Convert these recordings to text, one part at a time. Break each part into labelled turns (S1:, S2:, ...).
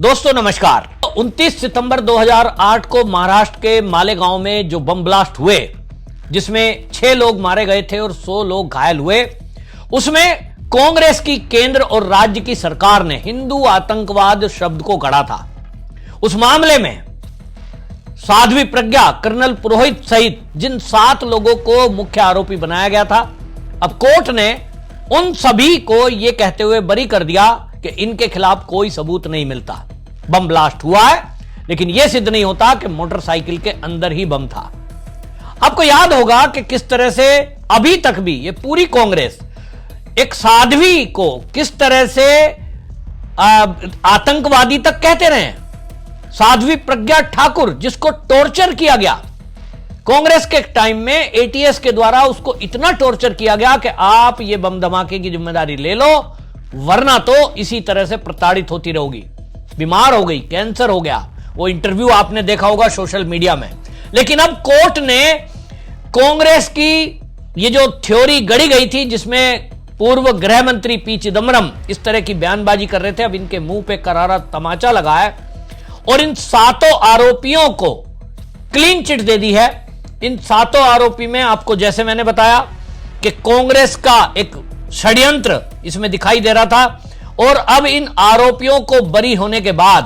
S1: दोस्तों नमस्कार। 29 सितंबर 2008 को महाराष्ट्र के मालेगांव में जो बम ब्लास्ट हुए, जिसमें 6 लोग मारे गए थे और 100 लोग घायल हुए, उसमें कांग्रेस की केंद्र और राज्य की सरकार ने हिंदू आतंकवाद शब्द को गढ़ा था। उस मामले में साध्वी प्रज्ञा, कर्नल पुरोहित सहित जिन 7 लोगों को मुख्य आरोपी बनाया गया था, अब कोर्ट ने उन सभी को यह कहते हुए बरी कर दिया कि इनके खिलाफ कोई सबूत नहीं मिलता। बम ब्लास्ट हुआ है, लेकिन यह सिद्ध नहीं होता कि मोटरसाइकिल के अंदर ही बम था। आपको याद होगा कि किस तरह से अभी तक भी ये पूरी कांग्रेस एक साध्वी को किस तरह से आतंकवादी तक कहते रहे। साध्वी प्रज्ञा ठाकुर, जिसको टॉर्चर किया गया कांग्रेस के टाइम में, एटीएस के द्वारा उसको इतना टॉर्चर किया गया कि आप ये बम धमाके की जिम्मेदारी ले लो, वरना तो इसी तरह से प्रताड़ित होती रहोगी। बीमार हो गई, कैंसर हो गया। वो इंटरव्यू आपने देखा होगा सोशल मीडिया में। लेकिन अब कोर्ट ने कांग्रेस की ये जो थ्योरी गढ़ी गई थी, जिसमें पूर्व गृह मंत्री पी चिदम्बरम इस तरह की बयानबाजी कर रहे थे, अब इनके मुंह पे करारा तमाचा लगा है और इन 7 आरोपियों को क्लीन चिट दे दी है। इन 7 आरोपी में आपको, जैसे मैंने बताया, कि कांग्रेस का एक षड्यंत्र इसमें दिखाई दे रहा था। और अब इन आरोपियों को बरी होने के बाद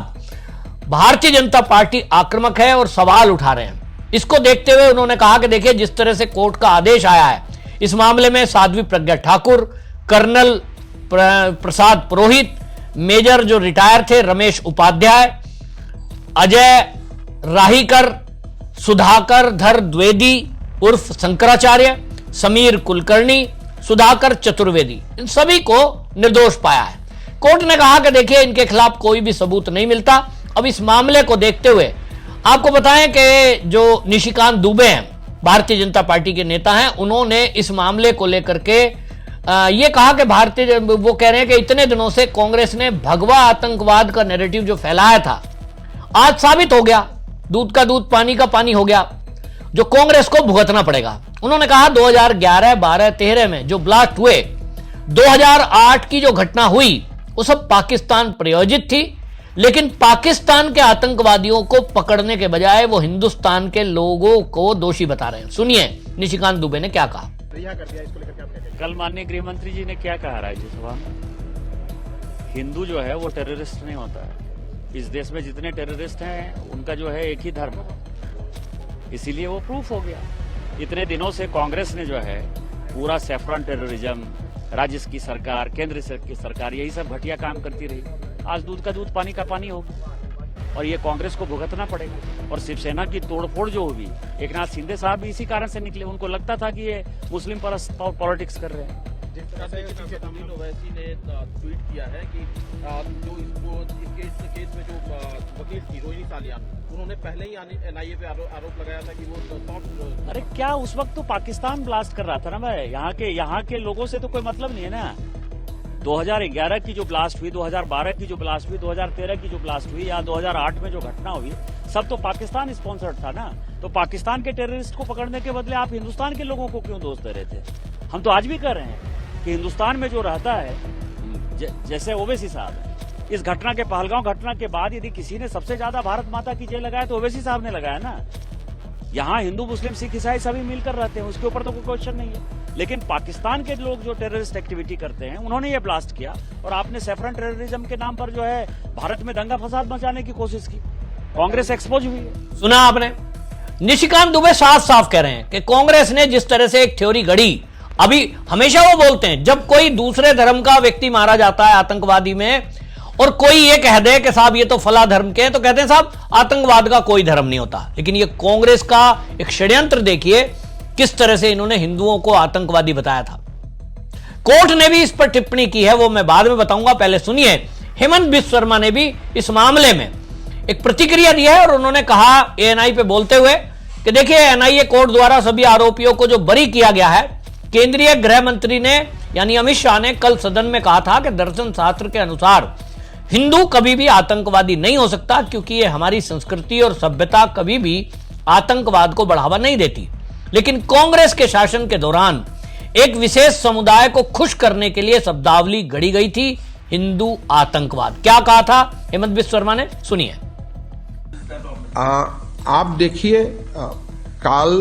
S1: भारतीय जनता पार्टी आक्रामक है और सवाल उठा रहे हैं। इसको देखते हुए उन्होंने कहा कि देखिए, जिस तरह से कोर्ट का आदेश आया है, इस मामले में साध्वी प्रज्ञा ठाकुर, कर्नल प्रसाद पुरोहित, मेजर जो रिटायर थे रमेश उपाध्याय, अजय राहीकर, सुधाकर धर द्विवेदी उर्फ शंकराचार्य, समीर कुलकर्णी, सुधाकर चतुर्वेदी, इन सभी को निर्दोष पाया है। कोर्ट ने कहा कि देखिए, इनके खिलाफ कोई भी सबूत नहीं मिलता। अब इस मामले को देखते हुए आपको बताएं कि जो निशिकांत दुबे हैं, भारतीय जनता पार्टी के नेता हैं, उन्होंने इस मामले को लेकर के ये कहा कि वो कह रहे हैं कि इतने दिनों से कांग्रेस ने भगवा आतंकवाद का नैरेटिव जो फैलाया था, आज साबित हो गया, दूध का दूध पानी का पानी हो गया, जो कांग्रेस को भुगतना पड़ेगा। उन्होंने कहा 2011, 12, 13 में जो ब्लास्ट हुए, 2008 की जो घटना हुई, वो सब पाकिस्तान प्रायोजित थी, लेकिन पाकिस्तान के आतंकवादियों को पकड़ने के बजाय वो हिंदुस्तान के लोगों को दोषी बता रहे हैं। सुनिए निशिकांत दुबे ने क्या कहा।
S2: कल माननीय गृह मंत्री जी ने क्या कहा राज्यसभा में, हिंदू जो है वो टेररिस्ट नहीं होता है। इस देश में जितने टेररिस्ट हैं उनका जो है एक ही धर्म है, इसीलिए वो प्रूफ हो गया। इतने दिनों से कांग्रेस ने जो है पूरा सैफरन टेररिज्म, राज्य की सरकार, केंद्र की सरकार, यही सब घटिया काम करती रही। आज दूध का दूध पानी का पानी होगा और ये कांग्रेस को भुगतना पड़ेगा। और शिवसेना की तोड़फोड़ जो होगी, एकनाथ शिंदे साहब भी इसी कारण से निकले। उनको लगता था कि ये मुस्लिम पॉलिटिक्स कर रहे हैं।
S3: जिस तरह से अमीन ओवैसी ने ट्वीट किया है कि जो इस केस में जो वकील थी रोहिणी सालियान, उन्होंने पहले ही एनआईए पे आरोप लगाया था कि वो
S2: अरे क्या, उस वक्त तो पाकिस्तान ब्लास्ट कर रहा था ना भाई, यहाँ के लोगों से तो कोई मतलब नहीं है ना। 2011 की जो ब्लास्ट हुई, 2012 की जो ब्लास्ट हुई, 2013 की जो ब्लास्ट हुई, या 2008 में जो घटना हुई, सब तो पाकिस्तान स्पॉन्सर्ड था ना। तो पाकिस्तान के टेररिस्ट को पकड़ने के बदले आप हिंदुस्तान के लोगों को क्यों दोष दे रहे थे? हम तो आज भी कर रहे हैं कि हिंदुस्तान में जो रहता है, जैसे ओवैसी साहब है, इस घटना के, पहलगांव घटना के बाद यदि किसी ने सबसे ज्यादा भारत माता की जय लगाया तो ओवैसी साहब ने लगाया ना। यहाँ हिंदू, मुस्लिम, सिख, ईसाई सभी मिलकर रहते हैं, उसके ऊपर तो कोई क्वेश्चन नहीं है। लेकिन पाकिस्तान के लोग जो टेररिस्ट एक्टिविटी करते हैं, उन्होंने ये ब्लास्ट किया और आपने सैफरन टेररिज्म के नाम पर जो है भारत में दंगा फसाद मचाने की कोशिश की। कांग्रेस एक्सपोज हुई है।
S1: सुना आपने, निशिकांत दुबे साफ साफ कह रहे हैं कि कांग्रेस ने जिस तरह से एक थ्योरी गढ़ी, अभी हमेशा वो बोलते हैं जब कोई दूसरे धर्म का व्यक्ति मारा जाता है आतंकवादी में, और कोई ये कह दे कि साहब ये तो फला धर्म के हैं, तो कहते हैं साहब आतंकवाद का कोई धर्म नहीं होता। लेकिन ये कांग्रेस का एक षड्यंत्र देखिए, किस तरह से इन्होंने हिंदुओं को आतंकवादी बताया था। कोर्ट ने भी इस पर टिप्पणी की है, वो मैं बाद में बताऊंगा। पहले सुनिए, हेमंत बिश्व शर्मा ने भी इस मामले में एक प्रतिक्रिया दी है और उन्होंने कहा एएनआई पे बोलते हुए कि देखिए, एनआईए कोर्ट द्वारा सभी आरोपियों को जो बरी किया गया है, केंद्रीय गृह मंत्री ने यानी अमित शाह ने कल सदन में कहा था कि दर्शन शास्त्र के अनुसार हिंदू कभी भी आतंकवादी नहीं हो सकता, क्योंकि ये हमारी संस्कृति और सभ्यता कभी भी आतंकवाद को बढ़ावा नहीं देती। लेकिन कांग्रेस के शासन के दौरान एक विशेष समुदाय को खुश करने के लिए शब्दावली गढ़ी गई थी, हिंदू आतंकवाद। क्या कहा था हेमंत बिस्व शर्मा ने, सुनिए।
S4: आप देखिए, कल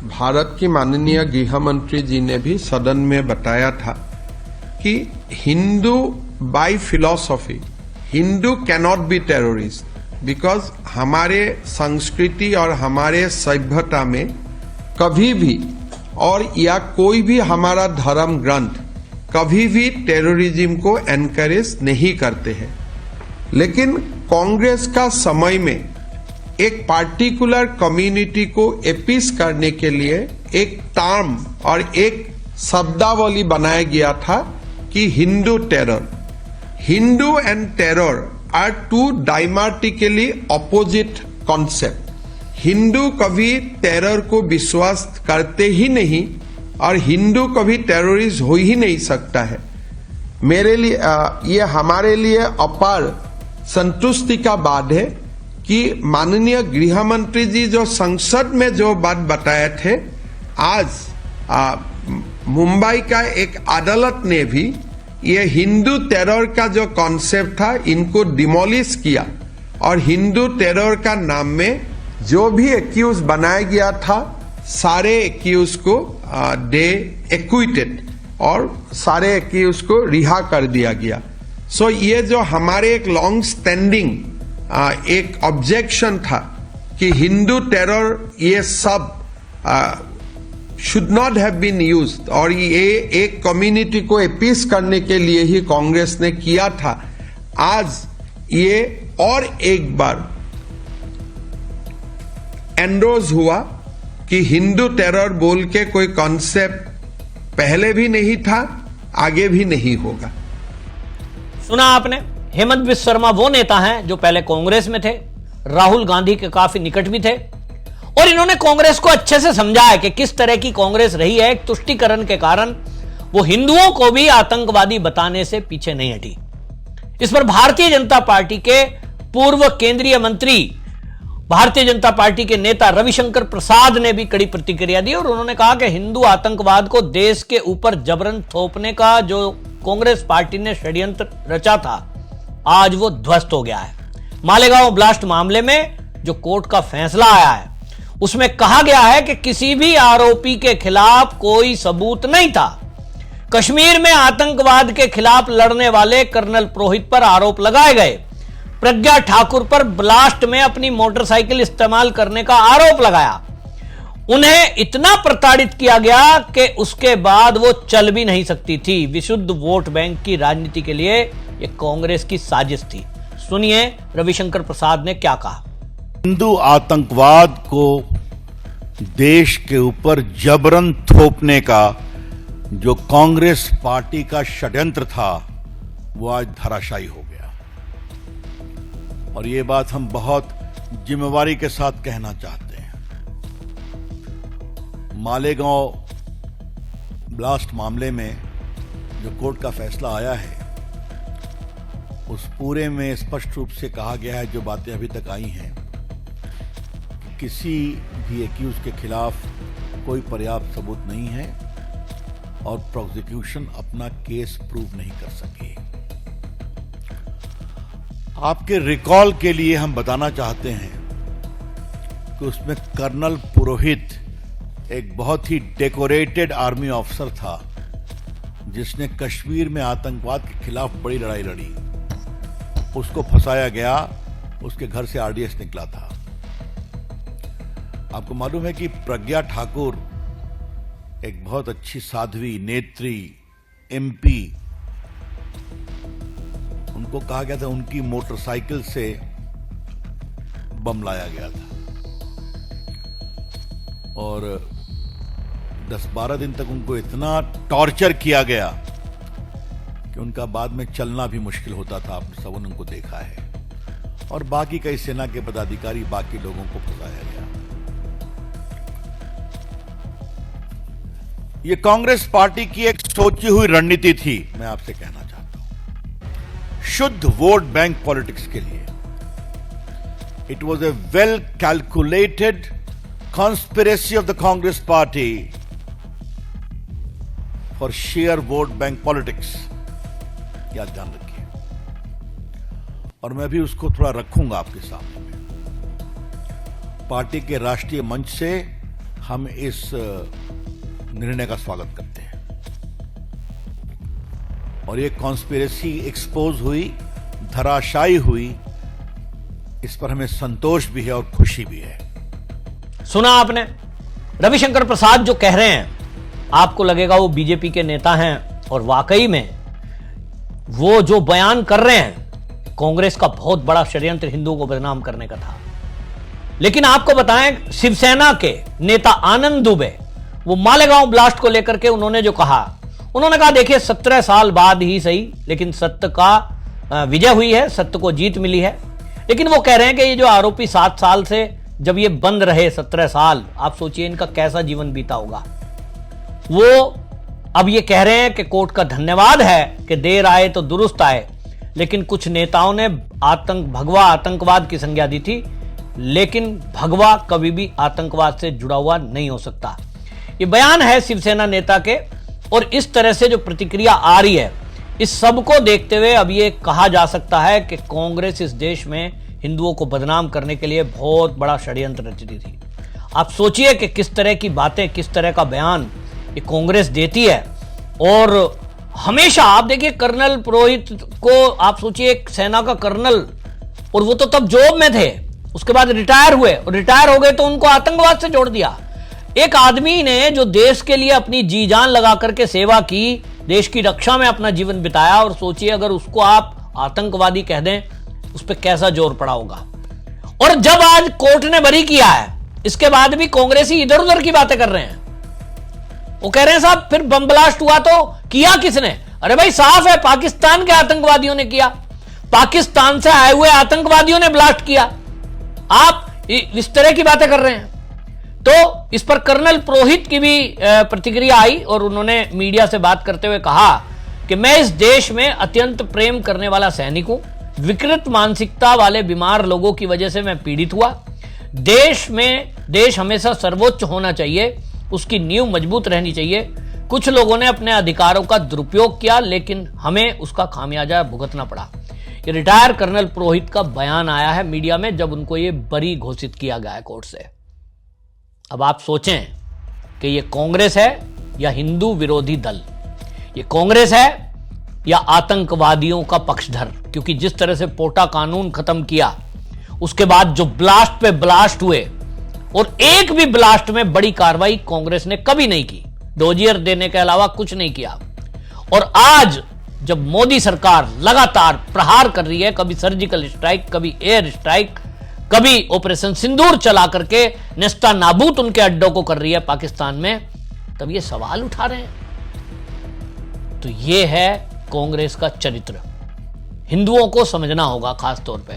S4: भारत की माननीय गृह मंत्री जी ने भी सदन में बताया था कि Hindu by philosophy, Hindu cannot be terrorist, because हमारे संस्कृति और हमारे सभ्यता में कभी भी और या कोई भी हमारा धर्म ग्रंथ कभी भी टेररिज्म को एनकरेज नहीं करते हैं। लेकिन कांग्रेस का समय में एक पार्टिकुलर कम्युनिटी को अपीस करने के लिए एक टर्म और एक शब्दावली बनाया गया था कि Hindu terror. Hindu and terror are two diametrically opposite concept. Hindu कभी टेरर को विश्वास करते ही नहीं और हिंदू कभी टेररिस्ट हो ही नहीं सकता है। मेरे लिए ये हमारे लिए अपार संतुष्टि का बात है कि माननीय गृह मंत्री जी जो संसद में जो बात बताए थे, आज मुंबई का एक अदालत ने भी ये हिंदू टेरर का जो कॉन्सेप्ट था इनको डिमोलिश किया और हिंदू टेरर का नाम में जो भी एक्यूज बनाया गया था सारे एक्यूज को दे एक्विटेड और सारे एक्यूज को रिहा कर दिया गया। सो ये जो हमारे एक लॉन्ग स्टैंडिंग एक ऑब्जेक्शन था कि हिंदू टेरर ये सब should not have been used और ये एक कम्युनिटी को अपीस करने के लिए ही कांग्रेस ने किया था, आज ये और एक बार एंडोर्स हुआ कि हिंदू टेरर बोल के कोई कॉन्सेप्ट पहले भी नहीं था, आगे भी नहीं होगा।
S1: सुना आपने, हेमंत बिस्व शर्मा वो नेता हैं जो पहले कांग्रेस में थे, राहुल गांधी के काफी निकट भी थे और इन्होंने कांग्रेस को अच्छे से समझा है कि किस तरह की कांग्रेस रही है। एक तुष्टीकरण के कारण वो हिंदुओं को भी आतंकवादी बताने से पीछे नहीं हटी। इस पर भारतीय जनता पार्टी के पूर्व केंद्रीय मंत्री, भारतीय जनता पार्टी के नेता रविशंकर प्रसाद ने भी कड़ी प्रतिक्रिया दी और उन्होंने कहा कि हिंदू आतंकवाद को देश के ऊपर जबरन थोपने का जो कांग्रेस पार्टी ने षड्यंत्र रचा था, आज वो ध्वस्त हो गया है। मालेगांव ब्लास्ट मामले में जो कोर्ट का फैसला आया है उसमें कहा गया है कि किसी भी आरोपी के खिलाफ कोई सबूत नहीं था। कश्मीर में आतंकवाद के खिलाफ लड़ने वाले कर्नल पुरोहित पर आरोप लगाए गए। प्रज्ञा ठाकुर पर ब्लास्ट में अपनी मोटरसाइकिल इस्तेमाल करने का आरोप लगाया। उन्हें इतना प्रताड़ित किया गया कि उसके बाद वो चल भी नहीं सकती थी। विशुद्ध वोट बैंक की राजनीति के लिए यह कांग्रेस की साजिश थी। सुनिए रविशंकर प्रसाद ने क्या कहा।
S5: हिंदू आतंकवाद को देश के ऊपर जबरन थोपने का जो कांग्रेस पार्टी का षड्यंत्र था वो आज धराशायी हो गया और ये बात हम बहुत जिम्मेवारी के साथ कहना चाहते हैं। मालेगांव ब्लास्ट मामले में जो कोर्ट का फैसला आया है उस पूरे में स्पष्ट रूप से कहा गया है, जो बातें अभी तक आई हैं, किसी भी एक्यूज के खिलाफ कोई पर्याप्त सबूत नहीं है और प्रोसिक्यूशन अपना केस प्रूव नहीं कर सकी। आपके रिकॉल के लिए हम बताना चाहते हैं कि उसमें कर्नल पुरोहित एक बहुत ही डेकोरेटेड आर्मी ऑफिसर था जिसने कश्मीर में आतंकवाद के खिलाफ बड़ी लड़ाई लड़ी। उसको फंसाया गया, उसके घर से आरडीएक्स निकला था। आपको मालूम है कि प्रज्ञा ठाकुर एक बहुत अच्छी साध्वी, नेत्री, एमपी, उनको कहा गया था उनकी मोटरसाइकिल से बम लाया गया था और 10-12 दिन तक उनको इतना टॉर्चर किया गया कि उनका बाद में चलना भी मुश्किल होता था। आप सबने उनको देखा है और बाकी कई सेना के पदाधिकारी, बाकी लोगों को फंसाया गया। ये कांग्रेस पार्टी की एक सोची हुई रणनीति थी, मैं आपसे कहना चाहता हूं, शुद्ध वोट बैंक पॉलिटिक्स के लिए। It was a well calculated conspiracy of the Congress party for sheer vote bank politics. कि आप ध्यान रखिए, और मैं भी उसको थोड़ा रखूंगा आपके सामने में। पार्टी के राष्ट्रीय मंच से हम इस निर्णय का स्वागत करते हैं, और ये कॉन्स्पिरेसी एक्सपोज हुई, धराशायी हुई, इस पर हमें संतोष भी है और खुशी भी है।
S1: सुना आपने रविशंकर प्रसाद जो कह रहे हैं, आपको लगेगा वो बीजेपी के नेता हैं, और वाकई में वो जो बयान कर रहे हैं कांग्रेस का बहुत बड़ा षड्यंत्र हिंदुओं को बदनाम करने का था। लेकिन आपको बताएं, शिवसेना के नेता आनंद दुबे, वो मालेगांव ब्लास्ट को लेकर के उन्होंने जो कहा, उन्होंने कहा देखिए 17 साल बाद ही सही, लेकिन सत्य का विजय हुई है, सत्य को जीत मिली है। लेकिन वो कह रहे हैं कि ये जो आरोपी 7 साल से जब ये बंद रहे 17 साल, आप सोचिए इनका कैसा जीवन बीता होगा। वो अब ये कह रहे हैं कि कोर्ट का धन्यवाद है कि देर आए तो दुरुस्त आए, लेकिन कुछ नेताओं ने भगवा आतंकवाद की संज्ञा दी थी, लेकिन भगवा कभी भी आतंकवाद से जुड़ा हुआ नहीं हो सकता। ये बयान है शिवसेना नेता के, और इस तरह से जो प्रतिक्रिया आ रही है, इस सब को देखते हुए अब ये कहा जा सकता है कि कांग्रेस इस देश में हिंदुओं को बदनाम करने के लिए बहुत बड़ा षड्यंत्र रचती थी। आप सोचिए कि किस तरह की बातें, किस तरह का बयान ये कांग्रेस देती है। और हमेशा आप देखिए कर्नल पुरोहित को, आप सोचिए एक सेना का कर्नल, और वो तो तब जॉब में थे, उसके बाद रिटायर हुए, और रिटायर हो गए तो उनको आतंकवाद से जोड़ दिया। एक आदमी ने जो देश के लिए अपनी जी जान लगा करके सेवा की, देश की रक्षा में अपना जीवन बिताया, और सोचिए अगर उसको आप आतंकवादी कह दें, उस पर कैसा जोर पड़ा होगा। और जब आज कोर्ट ने बरी किया है, इसके बाद भी कांग्रेसी इधर उधर की बातें कर रहे हैं। वो कह रहे हैं साहब फिर बम ब्लास्ट हुआ तो किया किसने? अरे भाई साफ है, पाकिस्तान के आतंकवादियों ने किया, पाकिस्तान से आए हुए आतंकवादियों ने ब्लास्ट किया। आप इस तरह की बातें कर रहे हैं। तो इस पर कर्नल पुरोहित की भी प्रतिक्रिया आई, और उन्होंने मीडिया से बात करते हुए कहा कि मैं इस देश में अत्यंत प्रेम करने वाला सैनिक हूं, विकृत मानसिकता वाले बीमार लोगों की वजह से मैं पीड़ित हुआ। देश हमेशा सर्वोच्च होना चाहिए, उसकी नींव मजबूत रहनी चाहिए। कुछ लोगों ने अपने अधिकारों का दुरुपयोग किया, लेकिन हमें उसका खामियाजा भुगतना पड़ा। ये रिटायर कर्नल पुरोहित का बयान आया है मीडिया में, जब उनको ये बरी घोषित किया गया है कोर्ट से। अब आप सोचें कि ये कांग्रेस है या हिंदू विरोधी दल, ये कांग्रेस है या आतंकवादियों का पक्षधर। क्योंकि जिस तरह से पोटा कानून खत्म किया, उसके बाद जो ब्लास्ट पे ब्लास्ट हुए, और एक भी ब्लास्ट में बड़ी कार्रवाई कांग्रेस ने कभी नहीं की, डोजियर देने के अलावा कुछ नहीं किया। और आज जब मोदी सरकार लगातार प्रहार कर रही है, कभी सर्जिकल स्ट्राइक, कभी एयर स्ट्राइक, कभी ऑपरेशन सिंदूर चला करके नेस्ता नाबूद उनके अड्डों को कर रही है पाकिस्तान में, तब ये सवाल उठा रहे हैं। तो ये है कांग्रेस का चरित्र। हिंदुओं को समझना होगा खास तौर पे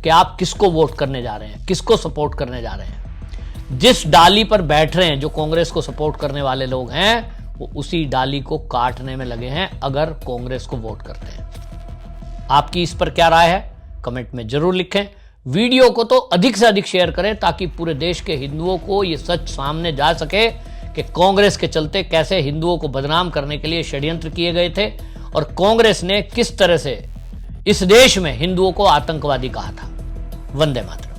S1: कि आप किसको वोट करने जा रहे हैं, किसको सपोर्ट करने जा रहे हैं। जिस डाली पर बैठ रहे हैं जो कांग्रेस को सपोर्ट करने वाले लोग हैं, वो उसी डाली को काटने में लगे हैं अगर कांग्रेस को वोट करते हैं। आपकी इस पर क्या राय है, कमेंट में जरूर लिखें। वीडियो को तो अधिक से अधिक शेयर करें, ताकि पूरे देश के हिंदुओं को ये सच सामने जा सके कि कांग्रेस के चलते कैसे हिंदुओं को बदनाम करने के लिए षड्यंत्र किए गए थे, और कांग्रेस ने किस तरह से इस देश में हिंदुओं को आतंकवादी कहा था। वंदे मातरम।